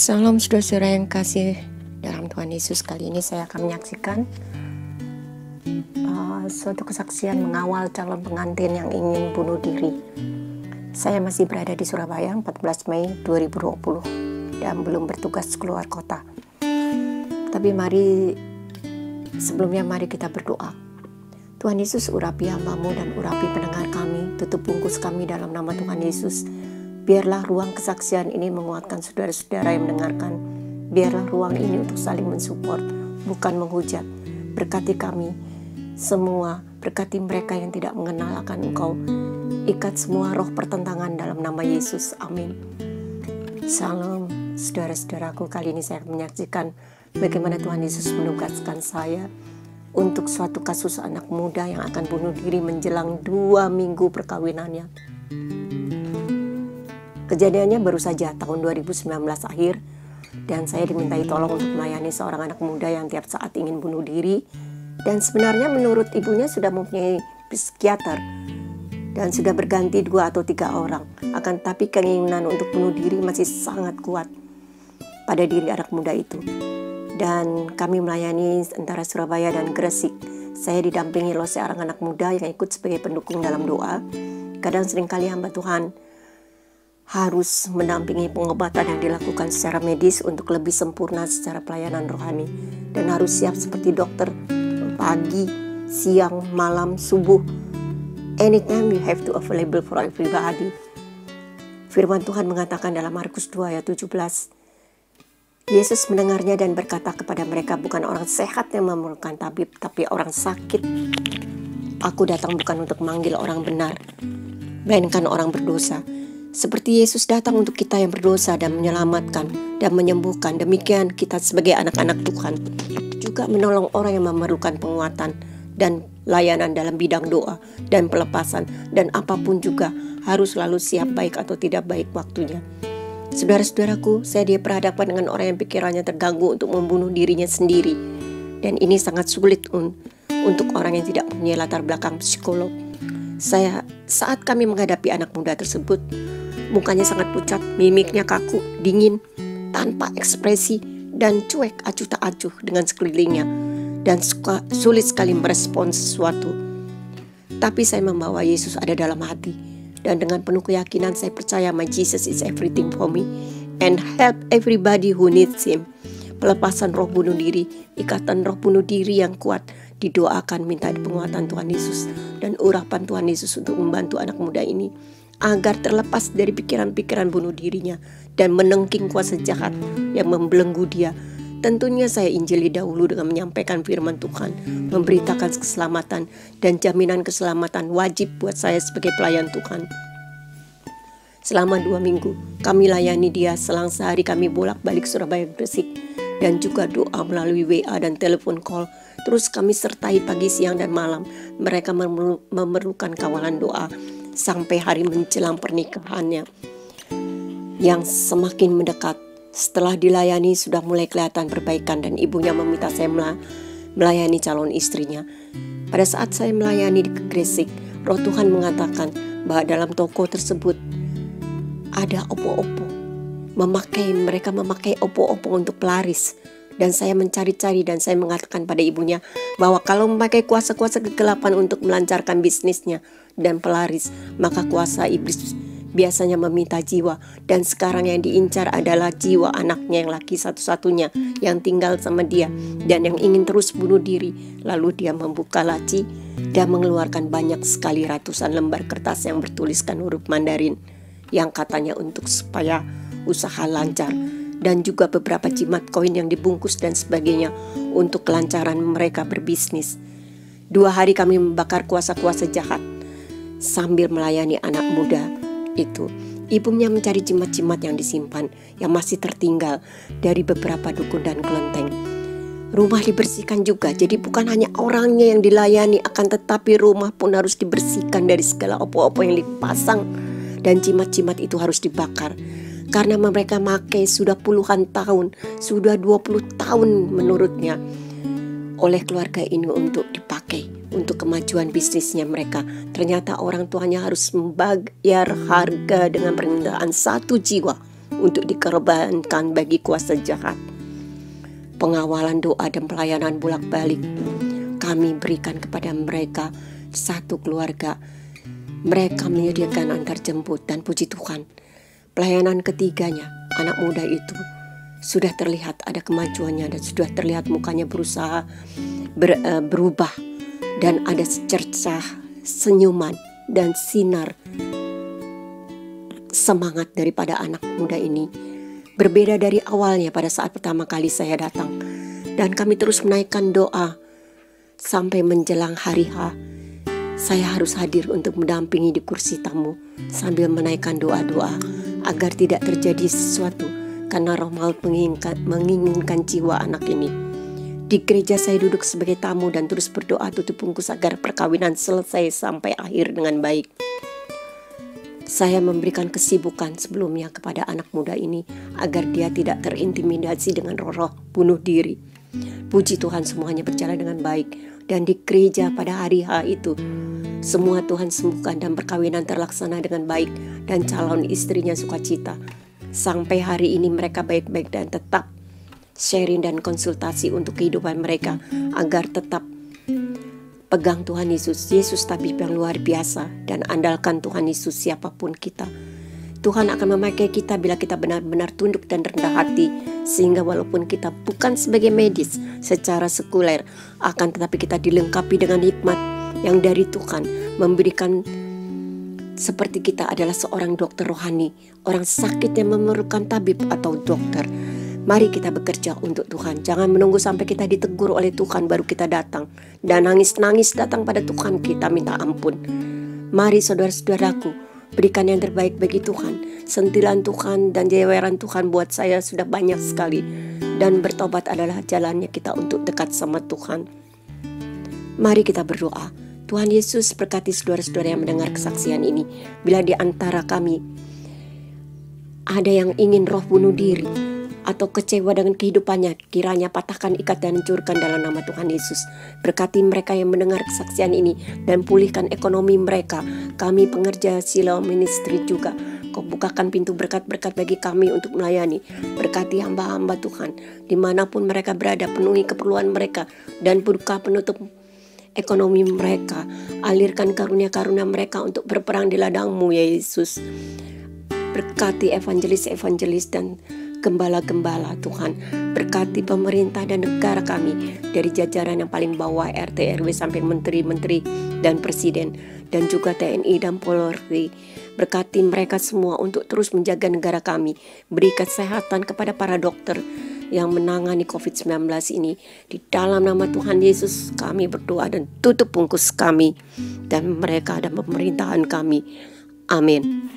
Salam saudara-saudara yang kasih dalam Tuhan Yesus. Kali ini saya akan menyaksikan suatu kesaksian mengawal calon pengantin yang ingin bunuh diri. Saya masih berada di Surabaya 14 Mei 2020 dan belum bertugas keluar kota. Tapi sebelumnya mari kita berdoa. Tuhan Yesus, urapi hamba-Mu dan urapi pendengar kami, tutup bungkus kami dalam nama Tuhan Yesus. Biarlah ruang kesaksian ini menguatkan saudara-saudara yang mendengarkan. Biarlah ruang ini untuk saling mensupport, bukan menghujat. Berkati kami semua, berkati mereka yang tidak mengenal akan Engkau. Ikat semua roh pertentangan dalam nama Yesus. Amin. Salam saudara-saudaraku, kali ini saya akan menyaksikan bagaimana Tuhan Yesus menugaskan saya untuk suatu kasus anak muda yang akan bunuh diri menjelang 2 minggu perkawinannya. Kejadiannya baru saja tahun 2019 akhir, dan saya dimintai tolong untuk melayani seorang anak muda yang tiap saat ingin bunuh diri. Dan sebenarnya menurut ibunya sudah mempunyai psikiater dan sudah berganti 2 atau 3 orang. Akan tapi keinginan untuk bunuh diri masih sangat kuat pada diri anak muda itu. Dan kami melayani antara Surabaya dan Gresik. Saya didampingi oleh seorang anak muda yang ikut sebagai pendukung dalam doa. Kadang seringkali hamba Tuhan harus mendampingi pengobatan yang dilakukan secara medis untuk lebih sempurna secara pelayanan rohani. Dan harus siap seperti dokter pagi, siang, malam, subuh. Anytime you have to available for everybody. Firman Tuhan mengatakan dalam Markus 2 ayat 17. Yesus mendengarnya dan berkata kepada mereka, bukan orang sehat yang memerlukan tabib, tapi orang sakit. Aku datang bukan untuk memanggil orang benar, melainkan orang berdosa. Seperti Yesus datang untuk kita yang berdosa dan menyelamatkan dan menyembuhkan. Demikian kita sebagai anak-anak Tuhan juga menolong orang yang memerlukan penguatan dan layanan dalam bidang doa dan pelepasan. Dan apapun juga harus selalu siap baik atau tidak baik waktunya. Saudara-saudaraku, saya diperhadapkan dengan orang yang pikirannya terganggu untuk membunuh dirinya sendiri. Dan ini sangat sulit untuk orang yang tidak punya latar belakang psikolog. Saat kami menghadapi anak muda tersebut, mukanya sangat pucat, mimiknya kaku, dingin, tanpa ekspresi, dan cuek acuh tak acuh dengan sekelilingnya, dan sulit sekali merespons sesuatu. Tapi saya membawa Yesus ada dalam hati, dan dengan penuh keyakinan saya percaya my Jesus is everything for me, and help everybody who needs Him. Pelepasan roh bunuh diri, ikatan roh bunuh diri yang kuat, didoakan minta penguatan Tuhan Yesus dan urapan Tuhan Yesus untuk membantu anak muda ini agar terlepas dari pikiran-pikiran bunuh dirinya dan menengking kuasa jahat yang membelenggu dia. Tentunya saya injili dahulu dengan menyampaikan firman Tuhan, memberitakan keselamatan dan jaminan keselamatan wajib buat saya sebagai pelayan Tuhan. Selama 2 minggu kami layani dia, selang sehari kami bolak-balik Surabaya Gresik, dan juga doa melalui WA dan telepon call. Terus kami sertai pagi, siang, dan malam. Mereka memerlukan kawalan doa sampai hari menjelang pernikahannya yang semakin mendekat. Setelah dilayani sudah mulai kelihatan perbaikan, dan ibunya meminta saya melayani calon istrinya. Pada saat saya melayani di Gresik, Roh Tuhan mengatakan bahwa dalam toko tersebut ada opo-opo. Mereka memakai opo-opo untuk pelaris. Dan saya mencari-cari dan saya mengatakan pada ibunya bahwa kalau memakai kuasa-kuasa kegelapan untuk melancarkan bisnisnya dan pelaris, maka kuasa iblis biasanya meminta jiwa. Dan sekarang yang diincar adalah jiwa anaknya yang laki satu-satunya yang tinggal sama dia dan yang ingin terus bunuh diri. Lalu dia membuka laci dan mengeluarkan banyak sekali ratusan lembar kertas yang bertuliskan huruf Mandarin yang katanya untuk supaya usaha lancar, dan juga beberapa jimat koin yang dibungkus dan sebagainya untuk kelancaran mereka berbisnis. 2 hari kami membakar kuasa-kuasa jahat sambil melayani anak muda itu. Ibunya mencari jimat-jimat yang disimpan yang masih tertinggal dari beberapa dukun dan kelenteng. Rumah dibersihkan juga, jadi bukan hanya orangnya yang dilayani, akan tetapi rumah pun harus dibersihkan dari segala opo-opo yang dipasang, dan jimat-jimat itu harus dibakar. Karena mereka pakai sudah puluhan tahun, sudah 20 tahun menurutnya oleh keluarga ini untuk dipakai untuk kemajuan bisnisnya mereka. Ternyata orang tuanya harus membayar harga dengan permintaan 1 jiwa untuk dikorbankan bagi kuasa jahat. Pengawalan doa dan pelayanan bolak-balik kami berikan kepada mereka satu keluarga. Mereka menyediakan antar jemput dan puji Tuhan, pelayanan ketiganya, anak muda itu sudah terlihat ada kemajuannya dan sudah terlihat mukanya berusaha berubah, dan ada secercah senyuman dan sinar semangat daripada anak muda ini. Berbeda dari awalnya pada saat pertama kali saya datang, dan kami terus menaikkan doa sampai menjelang hari H. Saya harus hadir untuk mendampingi di kursi tamu sambil menaikkan doa-doa agar tidak terjadi sesuatu, karena Roh Maut menginginkan jiwa anak ini. Di gereja saya duduk sebagai tamu dan terus berdoa tutup bungkus agar perkawinan selesai sampai akhir dengan baik. Saya memberikan kesibukan sebelumnya kepada anak muda ini agar dia tidak terintimidasi dengan roh-roh bunuh diri. Puji Tuhan, semuanya berjalan dengan baik, dan di gereja pada hari H itu semua Tuhan sembuhkan dan perkawinan terlaksana dengan baik, dan calon istrinya sukacita. Sampai hari ini mereka baik-baik dan tetap sharing dan konsultasi untuk kehidupan mereka agar tetap pegang Tuhan Yesus. Yesus tabib yang luar biasa, dan andalkan Tuhan Yesus siapapun kita. Tuhan akan memakai kita bila kita benar-benar tunduk dan rendah hati, sehingga walaupun kita bukan sebagai medis secara sekuler, akan tetapi kita dilengkapi dengan hikmat yang dari Tuhan, memberikan seperti kita adalah seorang dokter rohani, orang sakit yang memerlukan tabib atau dokter. Mari kita bekerja untuk Tuhan. Jangan menunggu sampai kita ditegur oleh Tuhan baru kita datang dan nangis-nangis datang pada Tuhan kita minta ampun. Mari saudara-saudaraku, berikan yang terbaik bagi Tuhan. Sentilan Tuhan dan jeweran Tuhan buat saya sudah banyak sekali, dan bertobat adalah jalannya kita untuk dekat sama Tuhan. Mari kita berdoa. Tuhan Yesus berkati saudara-saudara yang mendengar kesaksian ini. Bila di antara kami ada yang ingin roh bunuh diri atau kecewa dengan kehidupannya, kiranya patahkan ikat dan hancurkan dalam nama Tuhan Yesus. Berkati mereka yang mendengar kesaksian ini dan pulihkan ekonomi mereka. Kami pengerja Silo Ministry juga, Kau bukakan pintu berkat-berkat bagi kami untuk melayani. Berkati hamba-hamba Tuhan dimanapun mereka berada, penuhi keperluan mereka dan buka penutup ekonomi mereka. Alirkan karunia-karunia mereka untuk berperang di ladang-Mu, ya Yesus. Berkati evangelis-evangelis dan gembala-gembala Tuhan. Berkati pemerintah dan negara kami, dari jajaran yang paling bawah RT RW sampai menteri-menteri dan presiden, dan juga TNI dan Polri. Berkati mereka semua untuk terus menjaga negara kami. Beri kesehatan kepada para dokter yang menangani COVID-19 ini. Di dalam nama Tuhan Yesus kami berdoa dan tutup bungkus kami dan mereka dan pemerintahan kami. Amin.